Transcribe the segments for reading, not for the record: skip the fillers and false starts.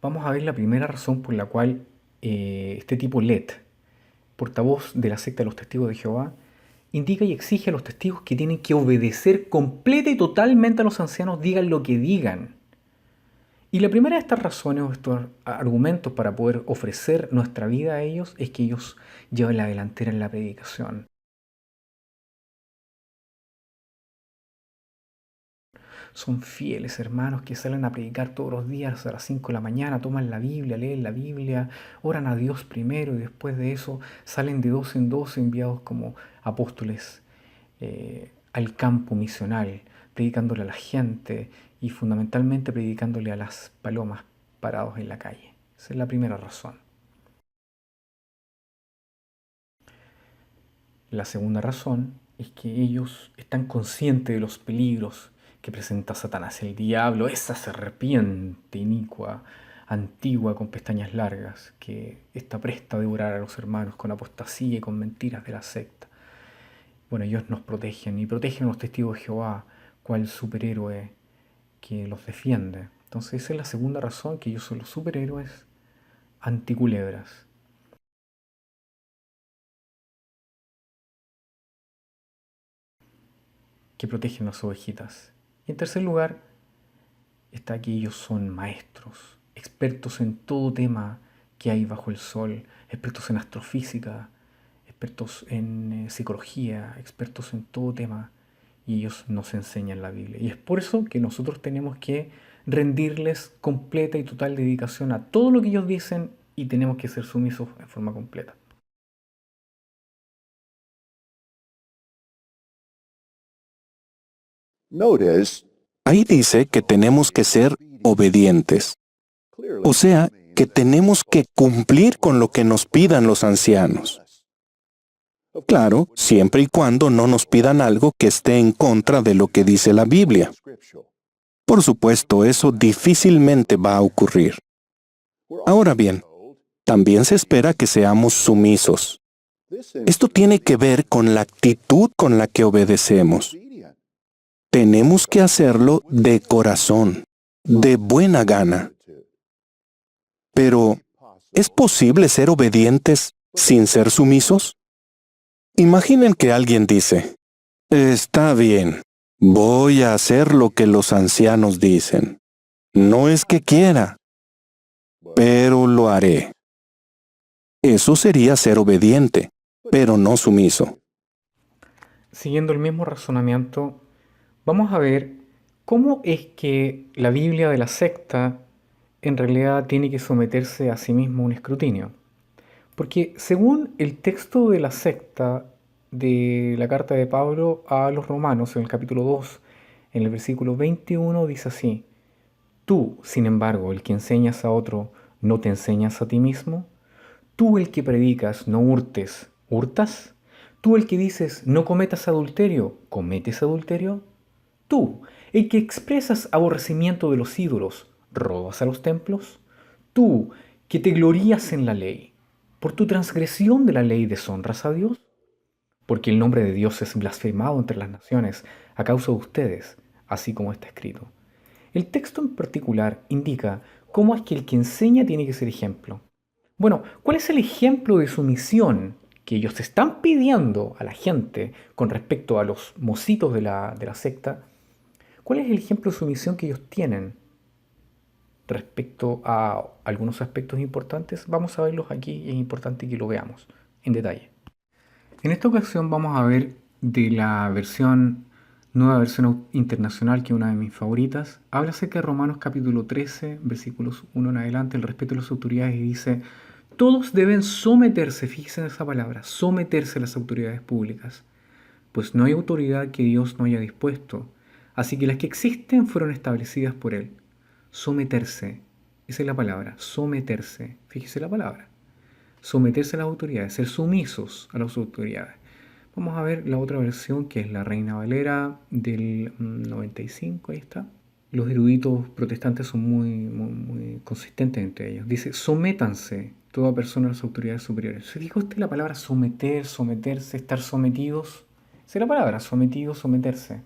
vamos a ver la primera razón por la cual este tipo LED, portavoz de la secta de los testigos de Jehová, indica y exige a los testigos que tienen que obedecer completa y totalmente a los ancianos, digan lo que digan. Y la primera de estas razones o estos argumentos para poder ofrecer nuestra vida a ellos es que ellos llevan la delantera en la predicación. Son fieles hermanos que salen a predicar todos los días a las 5 de la mañana, toman la Biblia, leen la Biblia, oran a Dios primero y después de eso salen de dos en dos enviados como apóstoles al campo misional, predicándole a la gente y fundamentalmente predicándole a las palomas parados en la calle. Esa es la primera razón. La segunda razón es que ellos están conscientes de los peligros que presenta Satanás, el diablo, esa serpiente inicua, antigua con pestañas largas, que está presta a devorar a los hermanos con apostasía y con mentiras de la secta. Bueno, ellos nos protegen y protegen a los testigos de Jehová, cual superhéroe que los defiende. Entonces esa es la segunda razón, que ellos son los superhéroes anticulebras, que protegen a las ovejitas. Y en tercer lugar, está que ellos son maestros, expertos en todo tema que hay bajo el sol, expertos en astrofísica, expertos en psicología, expertos en todo tema, y ellos nos enseñan la Biblia. Y es por eso que nosotros tenemos que rendirles completa y total dedicación a todo lo que ellos dicen y tenemos que ser sumisos en forma completa. Ahí dice que tenemos que ser obedientes, o sea, que tenemos que cumplir con lo que nos pidan los ancianos. Claro, siempre y cuando no nos pidan algo que esté en contra de lo que dice la Biblia. Por supuesto, eso difícilmente va a ocurrir. Ahora bien, también se espera que seamos sumisos. Esto tiene que ver con la actitud con la que obedecemos. Tenemos que hacerlo de corazón, de buena gana. Pero, ¿es posible ser obedientes sin ser sumisos? Imaginen que alguien dice, está bien, voy a hacer lo que los ancianos dicen. No es que quiera, pero lo haré. Eso sería ser obediente, pero no sumiso. Siguiendo el mismo razonamiento, vamos a ver cómo es que la Biblia de la secta en realidad tiene que someterse a sí mismo a un escrutinio. Porque según el texto de la secta de la carta de Pablo a los romanos, en el capítulo 2, en el versículo 21, dice así: Tú, sin embargo, el que enseñas a otro, ¿no te enseñas a ti mismo? Tú, el que predicas, no hurtes, ¿hurtas? Tú, el que dices, no cometas adulterio, ¿cometes adulterio? Tú, el que expresas aborrecimiento de los ídolos, ¿robas a los templos? Tú, que te glorías en la ley, ¿por tu transgresión de la ley deshonras a Dios? Porque el nombre de Dios es blasfemado entre las naciones a causa de ustedes, así como está escrito. El texto en particular indica cómo es que el que enseña tiene que ser ejemplo. Bueno, ¿cuál es el ejemplo de sumisión que ellos están pidiendo a la gente con respecto a los mocitos de la secta? ¿Cuál es el ejemplo de sumisión que ellos tienen respecto a algunos aspectos importantes? Vamos a verlos aquí y es importante que lo veamos en detalle. En esta ocasión vamos a ver de la nueva versión internacional, que es una de mis favoritas. Habla acerca de Romanos capítulo 13, versículos 1 en adelante, el respeto de las autoridades, y dice: todos deben someterse, fíjense en esa palabra, someterse a las autoridades públicas, pues no hay autoridad que Dios no haya dispuesto, así que las que existen fueron establecidas por Él. Someterse, esa es la palabra, someterse, fíjese la palabra. Someterse a las autoridades, ser sumisos a las autoridades. Vamos a ver la otra versión, que es la Reina Valera del 95, ahí está. Los eruditos protestantes son muy consistentes entre ellos. Dice: sométanse toda persona a las autoridades superiores. ¿Se dijo usted la palabra someter, someterse, estar sometidos? Esa es la palabra, sometidos, someterse.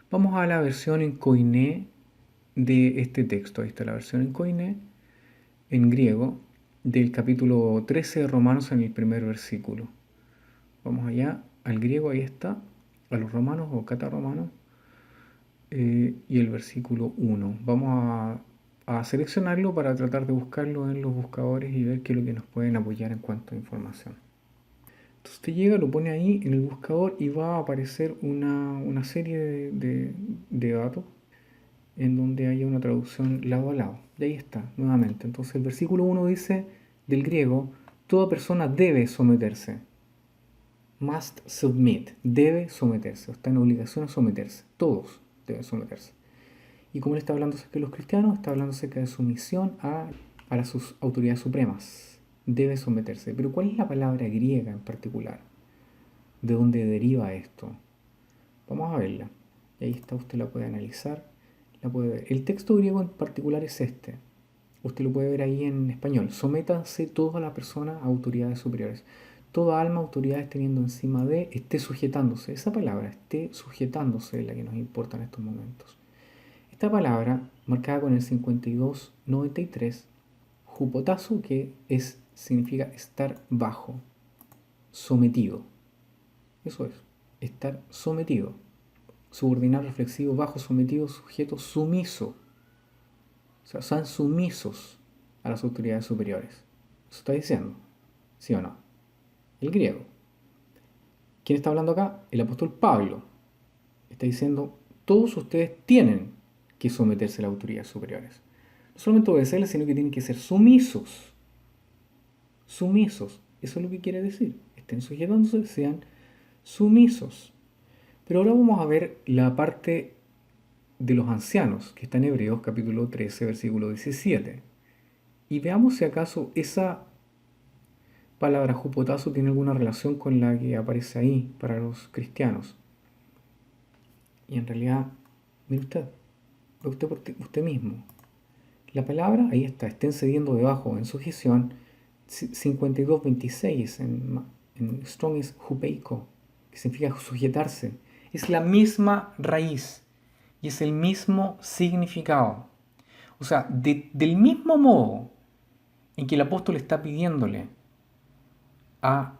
Vamos a la versión en Koiné de este texto. Ahí está la versión en Koiné. en griego del capítulo 13 de Romanos en el primer versículo. Vamos allá al griego, ahí está, a los romanos o cataromanos, y el versículo 1. Vamos a seleccionarlo para tratar de buscarlo en los buscadores y ver qué es lo que nos pueden apoyar en cuanto a información. Entonces usted llega, lo pone ahí en el buscador y va a aparecer una serie de datos en donde haya una traducción lado a lado. Y ahí está, nuevamente. Entonces el versículo 1 dice del griego, toda persona debe someterse. Must submit, debe someterse, está en obligación a someterse. Todos deben someterse. Y como él está hablando acerca de los cristianos, está hablando acerca de sumisión a las autoridades supremas. Debe someterse. Pero ¿cuál es la palabra griega en particular? ¿De dónde deriva esto? Vamos a verla. Y ahí está, usted la puede analizar, la puede ver. El texto griego en particular es este. Usted lo puede ver ahí en español. Sométanse toda la persona a autoridades superiores. Toda alma, autoridades teniendo encima de, esté sujetándose. Esa palabra, esté sujetándose, es la que nos importa en estos momentos. Esta palabra, marcada con el 5293, hupotazo, que significa estar bajo, sometido. Eso es, estar sometido. Subordinar, reflexivo, bajo, sometido, sujeto, sumiso. O sea, son sumisos a las autoridades superiores. Eso está diciendo, ¿sí o no? El griego. ¿Quién está hablando acá? El apóstol Pablo. Está diciendo, todos ustedes tienen que someterse a las autoridades superiores. No solamente obedecerles, sino que tienen que ser sumisos. Sumisos. Eso es lo que quiere decir. Estén sujetándose, sean sumisos. Pero ahora vamos a ver la parte de los ancianos, que está en Hebreos capítulo 13, versículo 17. Y veamos si acaso esa palabra jupotazo tiene alguna relación con la que aparece ahí para los cristianos. Y en realidad, mire usted, usted mismo. La palabra, ahí está, estén cediendo debajo en sujeción, 52.26 en Strong es hupeiko, que significa sujetarse. Es la misma raíz y es el mismo significado. O sea, del mismo modo en que el apóstol está pidiéndole a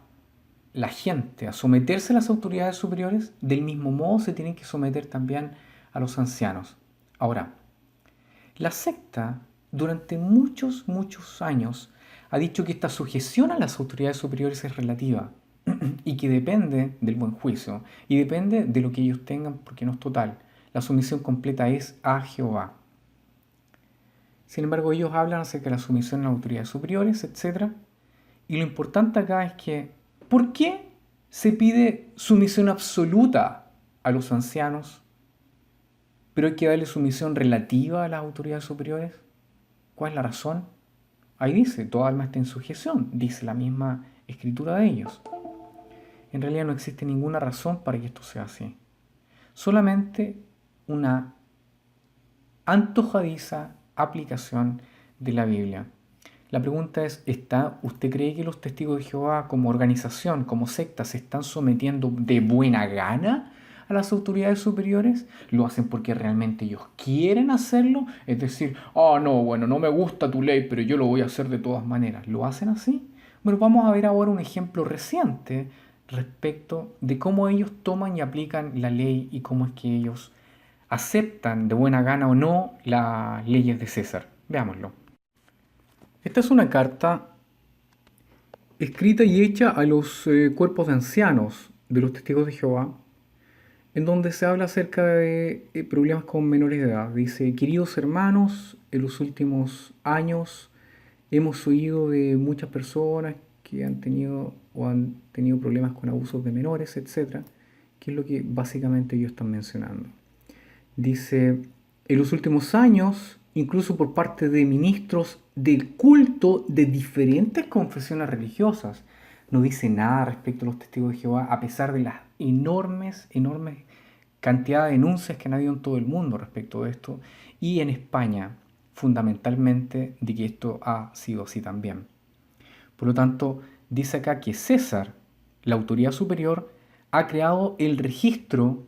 la gente a someterse a las autoridades superiores, del mismo modo se tienen que someter también a los ancianos. Ahora, la secta durante muchos años ha dicho que esta sujeción a las autoridades superiores es relativa y que depende del buen juicio y depende de lo que ellos tengan, porque no es total. La sumisión completa es a Jehová. Sin embargo, ellos hablan acerca de la sumisión a las autoridades superiores, etc. Y lo importante acá es que, ¿por qué se pide sumisión absoluta a los ancianos, pero hay que darle sumisión relativa a las autoridades superiores? ¿Cuál es la razón? Ahí dice, toda alma está en sujeción, dice la misma escritura de ellos. En realidad no existe ninguna razón para que esto sea así. Solamente una antojadiza aplicación de la Biblia. La pregunta es, ¿usted cree que los testigos de Jehová como organización, como secta, se están sometiendo de buena gana a las autoridades superiores? ¿Lo hacen porque realmente ellos quieren hacerlo? Es decir, no, bueno, no me gusta tu ley, pero yo lo voy a hacer de todas maneras. ¿Lo hacen así? Bueno, vamos a ver ahora un ejemplo reciente respecto de cómo ellos toman y aplican la ley y cómo es que ellos aceptan de buena gana o no las leyes de César. Veámoslo. Esta es una carta escrita y hecha a los cuerpos de ancianos de los testigos de Jehová, en donde se habla acerca de problemas con menores de edad. Dice, queridos hermanos, en los últimos años hemos oído de muchas personas que han tenido problemas con abusos de menores, etc., que es lo que básicamente ellos están mencionando. Dice, en los últimos años, incluso por parte de ministros del culto de diferentes confesiones religiosas, no dice nada respecto a los testigos de Jehová, a pesar de las enormes cantidad de denuncias que han habido en todo el mundo respecto de esto, y en España, fundamentalmente, de que esto ha sido así también. Por lo tanto, dice acá que César, la autoridad superior, ha creado el registro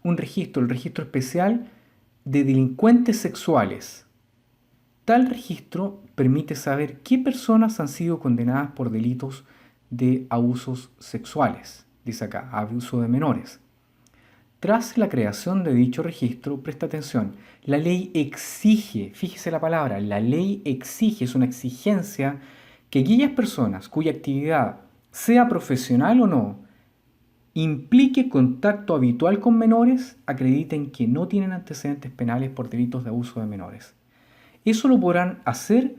especial de delincuentes sexuales. Tal registro permite saber qué personas han sido condenadas por delitos de abusos sexuales, dice acá, abuso de menores. Tras la creación de dicho registro, presta atención, la ley exige, fíjese la palabra, la ley exige, es una exigencia que aquellas personas cuya actividad, sea profesional o no, implique contacto habitual con menores, acrediten que no tienen antecedentes penales por delitos de abuso de menores. Eso lo podrán hacer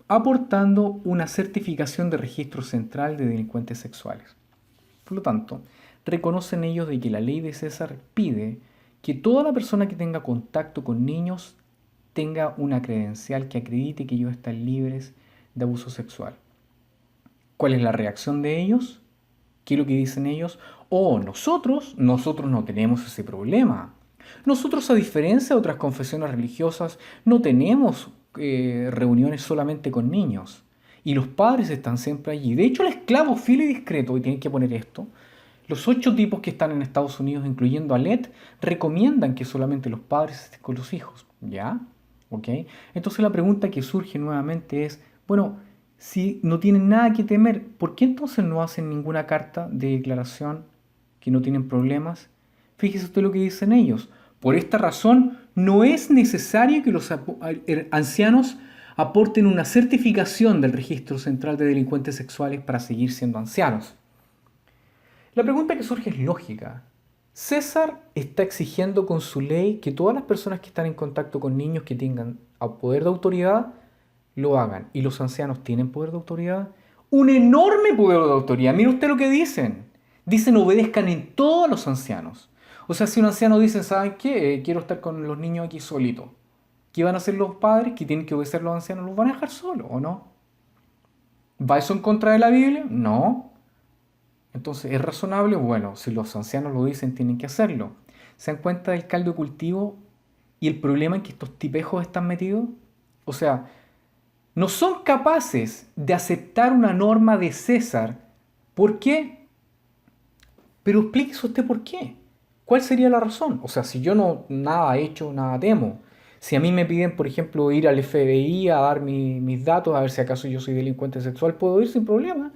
aportando una certificación de registro central de delincuentes sexuales. Por lo tanto, reconocen ellos de que la ley de César pide que toda la persona que tenga contacto con niños tenga una credencial que acredite que ellos están libres de abuso sexual. ¿Cuál es la reacción de ellos? ¿Qué es lo que dicen ellos? Oh, nosotros no tenemos ese problema. Nosotros, a diferencia de otras confesiones religiosas, no tenemos reuniones solamente con niños. Y los padres están siempre allí. De hecho, el esclavo fiel y discreto, y tienen que poner esto, los 8 tipos que están en Estados Unidos, incluyendo a Let, recomiendan que solamente los padres estén con los hijos. ¿Ya? ¿Ok? Entonces la pregunta que surge nuevamente es, bueno, si no tienen nada que temer, ¿por qué entonces no hacen ninguna carta de declaración que no tienen problemas? Fíjese usted lo que dicen ellos. Por esta razón, no es necesario que los ancianos aporten una certificación del Registro Central de Delincuentes Sexuales para seguir siendo ancianos. La pregunta que surge es lógica. César está exigiendo con su ley que todas las personas que están en contacto con niños que tengan poder de autoridad lo hagan. ¿Y los ancianos tienen poder de autoridad? Un enorme poder de autoridad. Mire usted lo que dicen. Dicen obedezcan en todos los ancianos. O sea, si un anciano dice, ¿saben qué? Quiero estar con los niños aquí solito. ¿Qué van a hacer los padres? ¿Que tienen que obedecer los ancianos? ¿Los van a dejar solos o no? ¿Va eso en contra de la Biblia? No. Entonces, ¿es razonable? Bueno, si los ancianos lo dicen, tienen que hacerlo. ¿Se dan cuenta del caldo de cultivo y el problema en que estos tipejos están metidos? O sea, no son capaces de aceptar una norma de César. ¿Por qué? Pero explíquese usted por qué. ¿Cuál sería la razón? O sea, si yo no nada he hecho, nada temo. Si a mí me piden, por ejemplo, ir al FBI a dar mis datos, a ver si acaso yo soy delincuente sexual, puedo ir sin problema.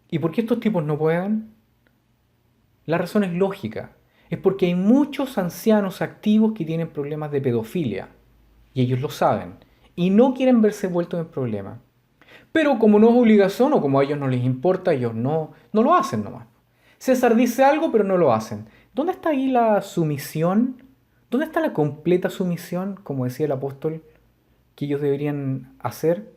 ¿Y por qué estos tipos no pueden? La razón es lógica. Es porque hay muchos ancianos activos que tienen problemas de pedofilia. Y ellos lo saben. Y no quieren verse vueltos en problemas. Pero como no es obligación o como a ellos no les importa, ellos no lo hacen nomás. César dice algo, pero no lo hacen. ¿Dónde está ahí la sumisión? ¿Dónde está la completa sumisión, como decía el apóstol, que ellos deberían hacer?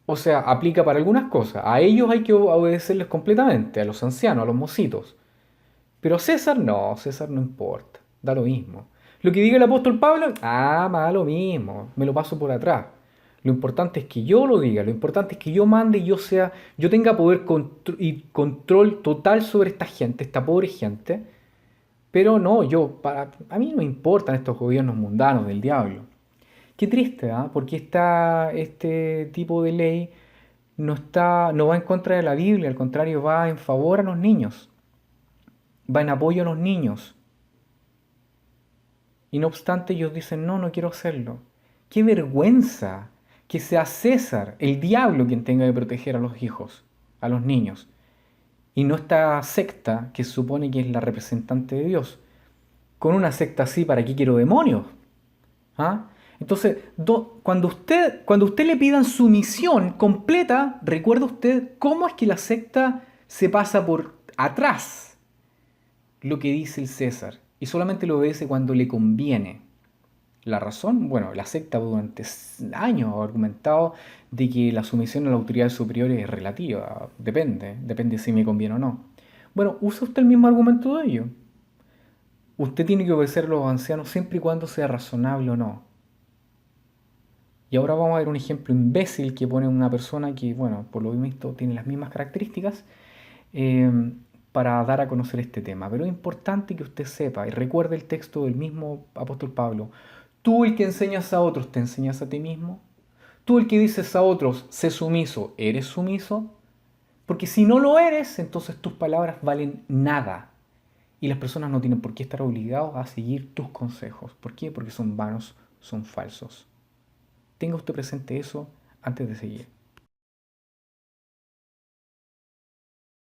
O sea, aplica para algunas cosas. A ellos hay que obedecerles completamente, a los ancianos, a los mocitos. Pero César no importa, da lo mismo. Lo que diga el apóstol Pablo, me da lo mismo, me lo paso por atrás. Lo importante es que yo lo diga, lo importante es que yo mande y yo tenga poder y control total sobre esta gente, esta pobre gente. Pero no, a mí no me importan estos gobiernos mundanos del diablo. Qué triste, ¿ah? Porque este tipo de ley no va en contra de la Biblia, al contrario, va en favor a los niños, va en apoyo a los niños. Y no obstante ellos dicen, no quiero hacerlo. ¡Qué vergüenza! Que sea César, el diablo, quien tenga que proteger a los hijos, a los niños. Y no esta secta que se supone que es la representante de Dios. Con una secta así, ¿para qué quiero demonios? ¿Ah? Entonces, cuando usted le pidan sumisión completa, recuerda usted cómo es que la secta se pasa por atrás lo que dice el César y solamente lo obedece cuando le conviene. La razón, bueno, la secta durante años ha argumentado de que la sumisión a la autoridad superior es relativa, depende si me conviene o no. Bueno, usa usted el mismo argumento de ello. Usted tiene que obedecer a los ancianos siempre y cuando sea razonable o no. Y ahora vamos a ver un ejemplo imbécil que pone una persona que, bueno, por lo visto tiene las mismas características eh, para dar a conocer este tema. Pero es importante que usted sepa y recuerde el texto del mismo apóstol Pablo. Tú el que enseñas a otros, ¿te enseñas a ti mismo? Tú el que dices a otros, sé sumiso, ¿eres sumiso? Porque si no lo eres, entonces tus palabras valen nada. Y las personas no tienen por qué estar obligados a seguir tus consejos. ¿Por qué? Porque son vanos son falsos. Tenga usted presente eso antes de seguir.